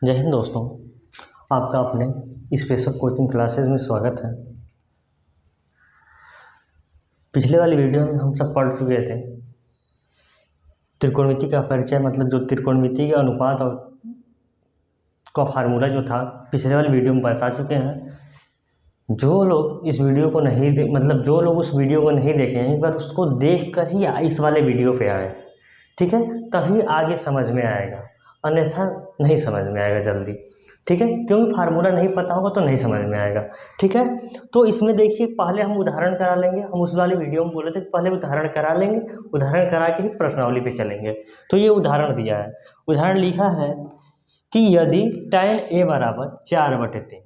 जय हिंद दोस्तों, आपका अपने स्पेशल कोचिंग क्लासेस में स्वागत है। पिछले वाली वीडियो में हम सब पढ़ चुके थे त्रिकोणमिति का परिचय, मतलब जो त्रिकोणमिति का अनुपात और का फार्मूला जो था पिछले वाली वीडियो में बता चुके हैं। जो लोग इस वीडियो को नहीं जो लोग उस वीडियो को नहीं देखे हैं, एक बार उसको देख कर ही इस वाले वीडियो पे आए, ठीक है, तभी आगे समझ में आएगा, अन्यथा नहीं समझ में आएगा जल्दी, ठीक है, क्योंकि फार्मूला नहीं पता होगा तो नहीं समझ में आएगा, ठीक है। तो इसमें देखिए, पहले हम उदाहरण करा लेंगे। हम उस वाले वीडियो में बोले थे पहले उदाहरण करा लेंगे, उदाहरण करा के ही प्रश्नावली पे चलेंगे। तो ये उदाहरण दिया है, उदाहरण लिखा है कि यदि tan a बराबर 4/3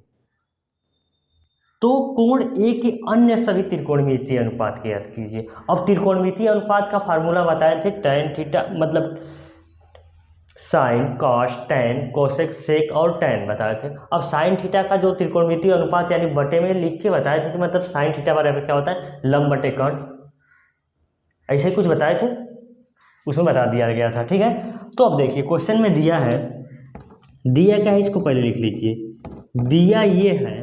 तो कोण ए के अन्य सभी त्रिकोणमितीय अनुपात की याद कीजिए। अब त्रिकोणमितीय अनुपात का फार्मूला बताए थे, tan थीटा मतलब साइन, कॉस, टैन, कोसेक, सेक और टैन बताए थे। अब साइन थीटा का जो त्रिकोणमितीय अनुपात यानी बटे में लिख के बताए थे कि मतलब साइन थीटा बराबर क्या होता है, लंब बटे कर्ण, ऐसे ही कुछ बताए थे, उसमें बता दिया गया था, ठीक है। तो अब देखिए क्वेश्चन में दिया है, दिया क्या है इसको पहले लिख लीजिए। दिया ये है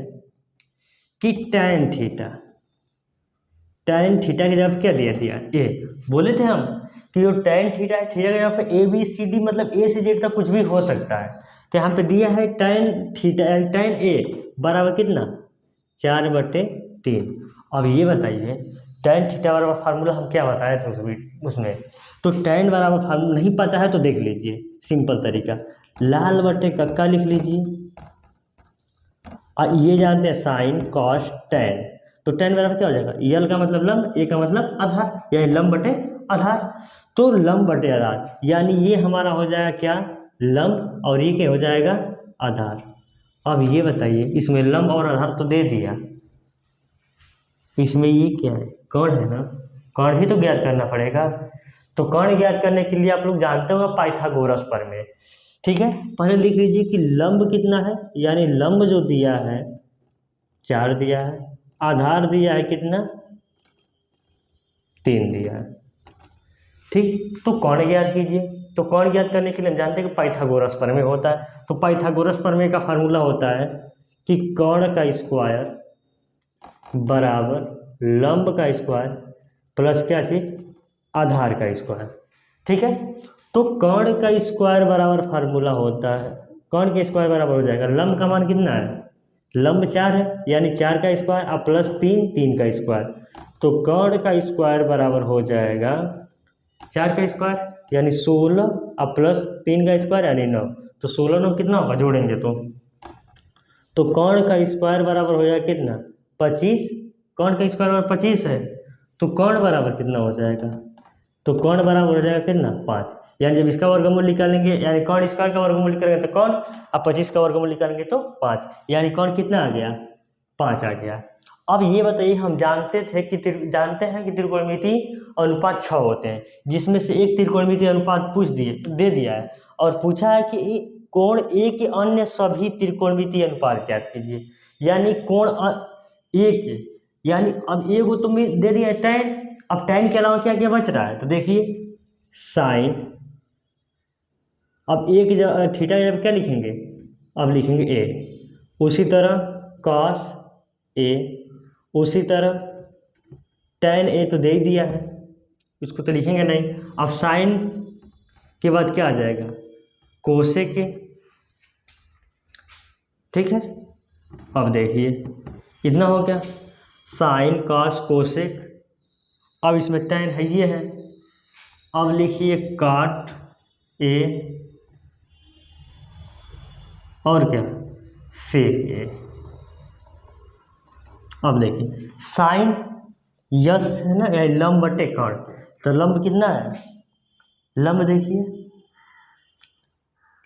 कि टैन थीटा की जगह क्या दिया ए। बोले थे हम कि जो टैन थीटा है, थीटा के यहाँ पे ए बी सी डी मतलब ए से जेड तक कुछ भी हो सकता है। तो यहाँ पे दिया है टैन ए बराबर कितना, 4/3। अब ये बताइए टैन थीटा बराबर फार्मूला हम क्या बताए थे उसमें। तो टैन बराबर फार्मूला नहीं पता है तो देख लीजिए, सिंपल तरीका, लाल बटे कक्का लिख लीजिए। और ये जानते हैं साइन, कॉस, टैन। तो टैन बराबर क्या हो जाएगा, यल का मतलब लंब, ए का मतलब आधार, यानी लंब बटे आधार। तो लंब बटे आधार यानी ये हमारा हो जाएगा क्या, लंब, और ये क्या हो जाएगा, आधार। अब ये बताइए, इसमें लंब और आधार तो दे दिया, इसमें ये क्या है, कर्ण है ना, कर्ण भी तो ज्ञात करना पड़ेगा। तो कर्ण ज्ञात करने के लिए आप लोग जानते होंगे पाइथागोरस प्रमेय, ठीक है। पहले लिख लीजिए कि लंब कितना है, यानी लंब जो दिया है 4 दिया है, आधार दिया है कितना, 3 दिया है, ठीक। तो कर्ण ज्ञात कीजिए। तो कर्ण ज्ञात करने के लिए हम जानते हैं कि पाइथागोरस प्रमेय होता है। तो पाइथागोरस प्रमेय का फार्मूला होता है कि कर्ण का स्क्वायर बराबर लंब का स्क्वायर प्लस क्या चीज, आधार का स्क्वायर, ठीक है। तो कर्ण का स्क्वायर बराबर फार्मूला होता है, कर्ण के स्क्वायर बराबर हो जाएगा, लंब का मान कितना है, लंब 4 है, यानी 4 का स्क्वायर और प्लस 3 का स्क्वायर। तो कर्ण का स्क्वायर बराबर हो जाएगा 4 का स्क्वायर यानी 16 और प्लस 3 का स्क्वायर यानी 9। तो 16 9 कितना होगा, जोड़ेंगे तो कर्ण का स्क्वायर बराबर हो जाएगा कितना, 25। कर्ण का स्क्वायर बराबर 25 है, तो कर्ण बराबर कितना हो जाएगा, तो कर्ण बराबर हो जाएगा कितना, 5। यानी जब इसका वर्गमूल निकालेंगे, यानी कर्ण स्क्वायर का वर्गमूल निकालेंगे तो कर्ण, अब 25 का वर्गमूल निकालेंगे तो 5, यानी कर्ण कितना आ गया, 5 आ गया। अब ये बताइए, हम जानते हैं कि त्रिकोणमिति अनुपात 6 होते हैं, जिसमें से एक त्रिकोणमिति अनुपात दे दिया है और पूछा है कि कोण ए के अन्य सभी त्रिकोणमिति अनुपात ज्ञात कीजिए। यानी कोण ए के, यानी अब ए को तो दे दिया है टैन, अब टैन के अलावा क्या क्या बच रहा है, तो देखिए साइन, अब ए की जगह थीटा की जगह क्या लिखेंगे, अब लिखेंगे ए, उसी तरह कॉस ए, उसी तरह टैन ए तो दे ही दिया है, इसको तो लिखेंगे नहीं। अब साइन के बाद क्या आ जाएगा, कोसेक के, ठीक है। अब देखिए इतना हो गया, साइन, कॉस, कोसेक। अब इसमें टैन है, ये है। अब लिखिए काट ए और क्या, सेक ए। अब देखिए साइन यस है ना, लंब बटे कर्ण, तो लंब कितना है, लंब देखिए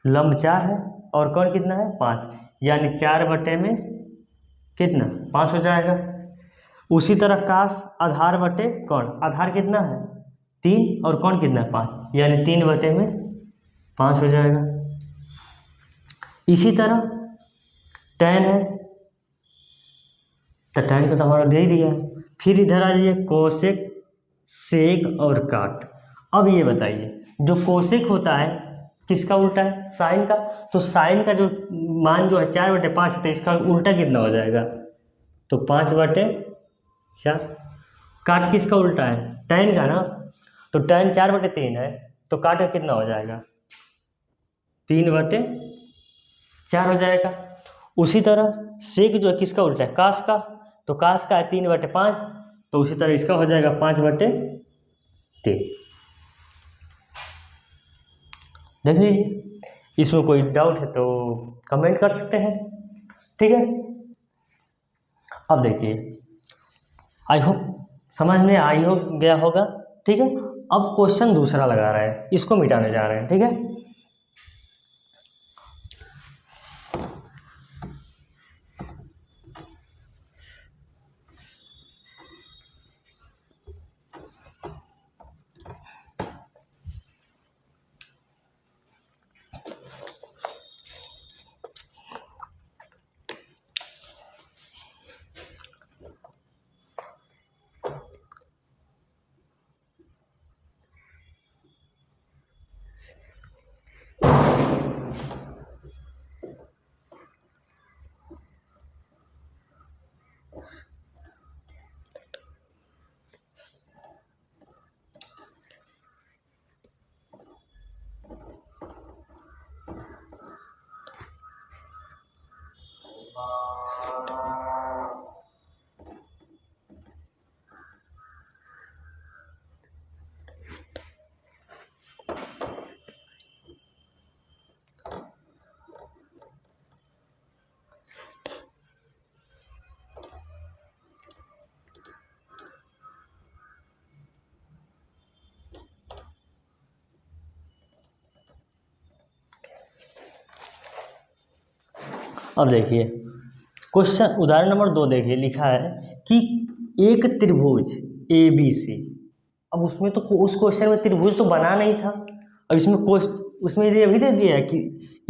लंब 4 है और कर्ण कितना है, 5, यानी 4 बटे में कितना, 5 हो जाएगा। उसी तरह कास, आधार बटे कर्ण, आधार कितना है 3 और कर्ण कितना है 5, यानी 3 बटे में 5 हो जाएगा। इसी तरह टैन है, तो टैन का तो हमारा दे ही दिया है। फिर इधर आ जाइए कोसेक, सेक और काट। अब ये बताइए, जो कोसेक होता है किसका उल्टा है? साइन का। तो साइन का जो मान जो है 4/5 है, तो इसका उल्टा कितना हो जाएगा? तो 5/4। काट किसका उल्टा है? tan का ना। तो tan 4/3 है, तो काट का कितना हो जाएगा? 3/4 हो जाएगा। उसी तरह सेक जो है किसका उल्टा है? कास का। तो कास का है 3/5, तो उसी तरह इसका हो जाएगा 5/3। देख लीजिए, इसमें कोई डाउट है तो कमेंट कर सकते हैं, ठीक है। अब देखिए, आई होप समझ में आई हो गया होगा, ठीक है। अब क्वेश्चन दूसरा लगा रहा है, इसको मिटाने जा रहे हैं, ठीक है। अब देखिए क्वेश्चन उदाहरण नंबर 2 देखिए, लिखा है कि एक त्रिभुज ABC। अब उसमें तो उस क्वेश्चन में त्रिभुज तो बना नहीं था, और इसमें उसमें ये भी दे दिया है कि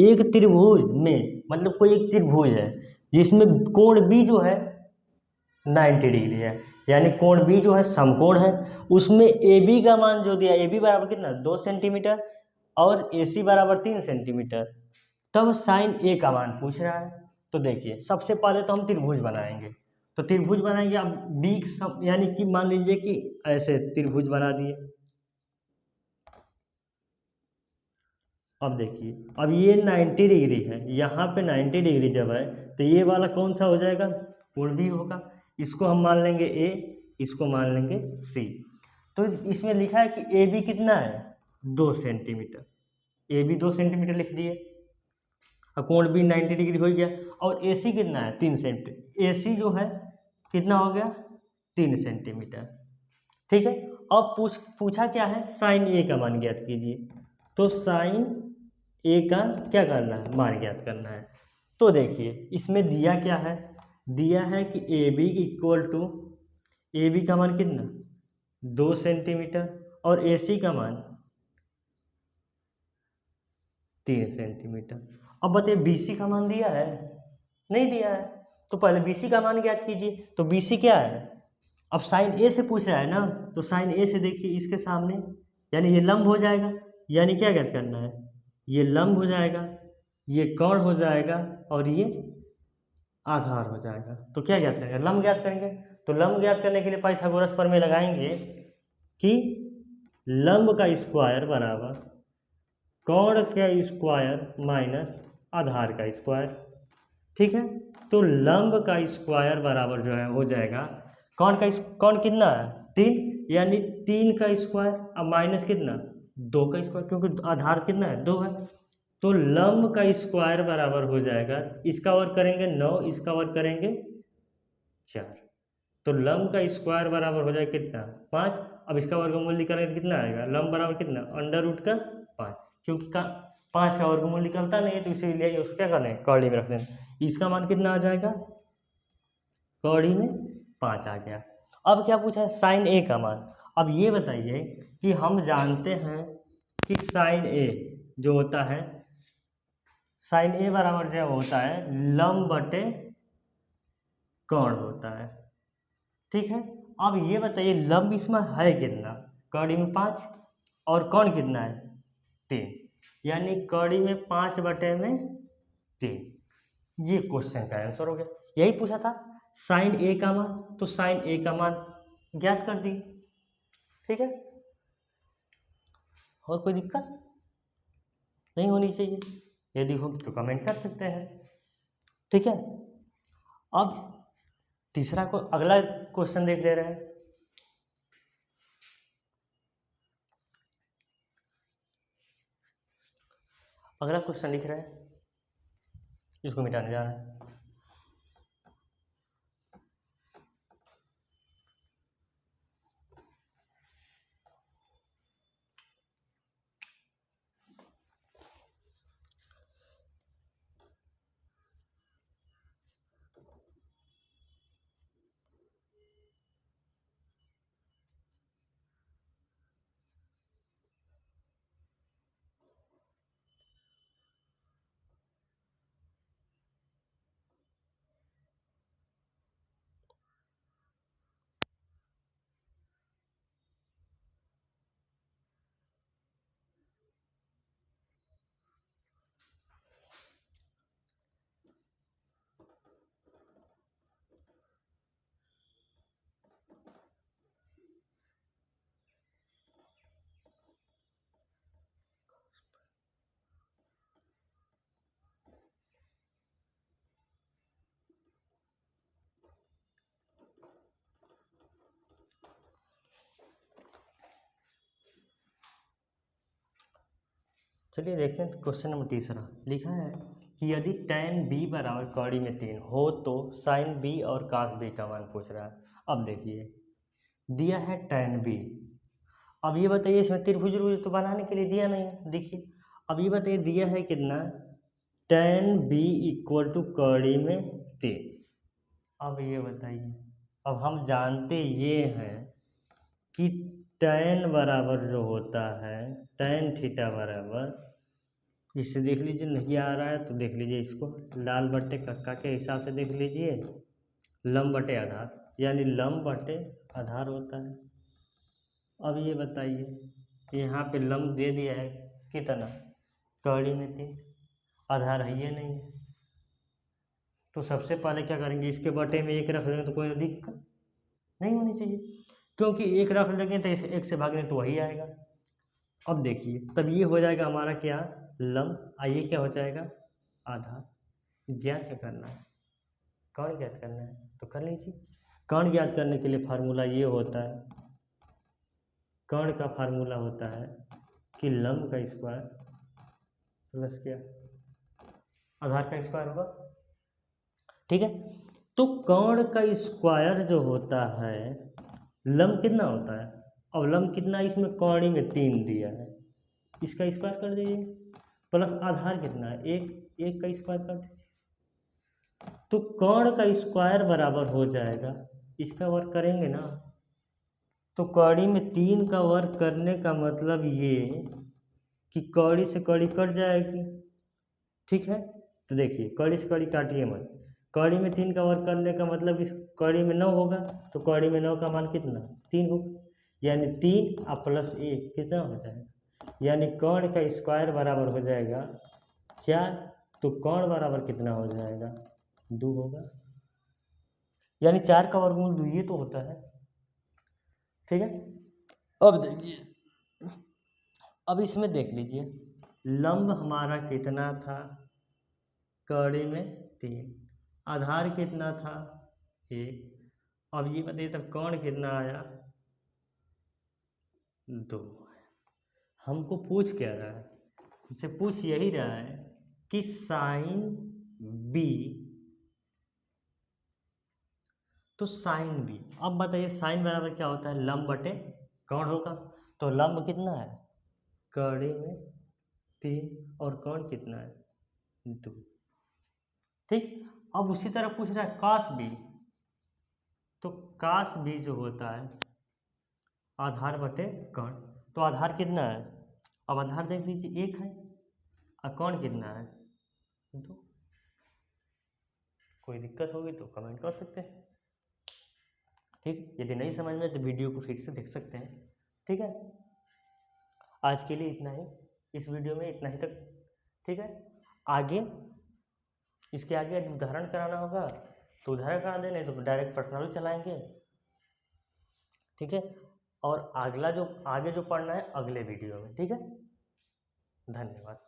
एक त्रिभुज में, मतलब कोई एक त्रिभुज है जिसमें कोण B जो है 90 डिग्री है, यानी कोण B जो है समकोण है। उसमें AB का मान जो दिया, AB बराबर कितना? 2 सेंटीमीटर, और AC बराबर 3 सेंटीमीटर। तब साइन A का मान पूछ रहा है। तो देखिए, सबसे पहले तो हम त्रिभुज बनाएंगे। तो त्रिभुज बनाएंगे, अब B सब यानी कि मान लीजिए कि ऐसे त्रिभुज बना दिए। अब देखिए, अब ये 90 डिग्री है, यहाँ पे 90 डिग्री जब है, तो ये वाला कौन सा हो जाएगा? कोण B होगा। इसको हम मान लेंगे A, इसको मान लेंगे C। तो इसमें लिखा है कि AB कितना है? 2 सेंटीमीटर। AB 2 सेंटीमीटर लिख दिए, और कोण भी 90 डिग्री हो गया। और AC कितना है? 3 सेंटीमीटर। AC जो है कितना हो गया? 3 सेंटीमीटर, ठीक है। अब पूछा क्या है? साइन A का मान ज्ञात कीजिए। तो साइन A का क्या करना है? मान ज्ञात करना है। तो देखिए, इसमें दिया क्या है? दिया है कि AB इक्वल टू, AB का मान कितना? 2 सेंटीमीटर, और AC का मान 3 सेंटीमीटर। अब बताइए, BC का मान दिया है? नहीं दिया है। तो पहले BC का मान ज्ञात कीजिए। तो BC क्या है? अब साइन A से पूछ रहा है ना, तो साइन A से देखिए इसके सामने, यानी ये लंब हो जाएगा। यानी क्या ज्ञात करना है? ये लंब हो जाएगा, ये कोण हो जाएगा, और ये आधार हो जाएगा। तो क्या ज्ञात करेंगे? लंब ज्ञात करेंगे। तो लंब ज्ञात करने के लिए पाइथागोरस प्रमेय लगाएंगे कि लंब का स्क्वायर बराबर कोण का स्क्वायर माइनस आधार का स्क्वायर, ठीक है। तो लंब का स्क्वायर बराबर जो है हो जाएगा, कोण कितना है? 3, यानी 3 का स्क्वायर, अब माइनस कितना? 2 का स्क्वायर, क्योंकि आधार कितना है? 2 है। तो लंब का स्क्वायर बराबर हो जाएगा, इसका वर्ग करेंगे 9, इसका वर्ग करेंगे 4। तो लंब का स्क्वायर बराबर हो जाएगा कितना? 5। अब इसका वर्गमूल निकालेंगे तो कितना आएगा? लंब बराबर कितना? √5, क्योंकि 5 का वर्गमूल निकलता नहीं है, तो इसीलिए उसको क्या करना है? कौड़ी में रख देना। इसका मान कितना आ जाएगा? कौड़ी में 5 आ गया। अब क्या पूछा है? साइन A का मान। अब ये बताइए कि हम जानते हैं कि साइन A जो होता है, साइन A बराबर जो होता है लंब बटे कोण होता है, ठीक है। अब ये बताइए, लंब इसमें है कितना? कौड़ी में 5, और कोण कितना है? 3। यानी कौड़ी में 5/3। ये क्वेश्चन का आंसर हो गया। यही पूछा था साइन ए का मान, तो साइन ए का मान ज्ञात कर दी। ठीक है, और कोई दिक्कत नहीं होनी चाहिए, यदि होगी तो कमेंट कर सकते हैं। ठीक है, अब तीसरा को अगला क्वेश्चन देख ले रहे हैं। अगला क्वेश्चन लिख रहे हैं, इसको मिटाने जा रहे हैं। चलिए देखते हैं क्वेश्चन नंबर तीसरा। लिखा है कि यदि tan b बराबर कौड़ी में 3 हो तो sin b और cos b का मान पूछ रहा है। अब देखिए दिया है tan b। अब ये बताइए, इसमें त्रिभुज तो बनाने के लिए दिया नहीं है। देखिए अब ये बताइए दिया है कितना, tan b इक्वल टू कौड़ी में 3। अब ये बताइए, अब हम जानते ये हैं कि tan बराबर जो होता है tan थीटा बराबर, जिससे देख लीजिए नहीं आ रहा है तो देख लीजिए इसको लाल बट्टे कक्का के हिसाब से देख लीजिए, लंब बटे आधार, यानी लंब बटे आधार होता है। अब ये बताइए यहाँ पे लंब दे दिया है कितना, कौड़ी में 3, आधार है ये नहीं है, तो सबसे पहले क्या करेंगे, इसके बटे में 1 रख देंगे तो कोई दिक्कत नहीं होनी चाहिए, क्योंकि 1 रख लेंगे तो इसे 1 से भागने तो वही आएगा। अब देखिए तब ये हो जाएगा हमारा क्या, लंब, आइए क्या हो जाएगा आधार। ज्ञात क्या करना है, कौन ज्ञात करना है तो कर लीजिए। कौन ज्ञात करने के लिए फार्मूला ये होता है, कौन का फार्मूला होता है कि लंब का स्क्वायर प्लस क्या आधार का स्क्वायर होगा। ठीक है, तो कौन का स्क्वायर जो होता है, लंब कितना होता है, अब लंब कितना, इसमें कौड़ी में 3 दिया है, इसका स्क्वायर कर दीजिए, प्लस आधार कितना है 1, 1 का स्क्वायर कर दीजिए, तो कौड़ का स्क्वायर बराबर हो जाएगा, इसका वर्क करेंगे ना, तो कौड़ी में 3 का वर्क करने का मतलब ये कि कौड़ी से कौड़ी कट जाएगी। ठीक है, तो देखिए कौड़ी से कौड़ी काटिए मत, कौड़ी में 3 का वर्क करने का मतलब इस कौड़ी में 9 होगा, तो कौड़ी में 9 का मान कितना 3 होगा, यानी 3 और प्लस 1 कितना हो जाएगा, यानी कौड़ का स्क्वायर बराबर हो जाएगा 4, तो कौड़ बराबर कितना हो जाएगा 2 होगा, यानी 4 का वर्गमूल 2 ये तो होता है। ठीक है, अब देखिए, अब इसमें देख लीजिए लंब हमारा कितना था, कौड़ी में 3, आधार कितना था 1, अब ये बताइए तब कौन कितना आया 2। हमको पूछ क्या रहा है, मुझसे पूछ यही रहा है कि साइन बी, तो साइन बी, अब बताइए साइन बराबर क्या होता है, लंब बटे कौन होगा, तो लंब कितना है कौड़ी में 3 और कौन कितना है 2। ठीक, अब उसी तरह पूछ रहा है काश बी, तो काश बी जो होता है आधार बटे कौन, तो आधार कितना है, अब आधार देख लीजिए 1 है और कौन कितना है 2। कोई दिक्कत होगी तो कमेंट कर सकते हैं। ठीक, यदि नहीं समझ में तो वीडियो को फिर से देख सकते हैं। ठीक है, आज के लिए इतना ही। इस वीडियो में इतना ही तक, ठीक है। आगे इसके आगे यदि उदाहरण कराना होगा तो उदाहरण करा दें, नहीं तो डायरेक्ट पर्सनल चलाएंगे, ठीक है। और अगला जो आगे जो पढ़ना है अगले वीडियो में, ठीक है। धन्यवाद।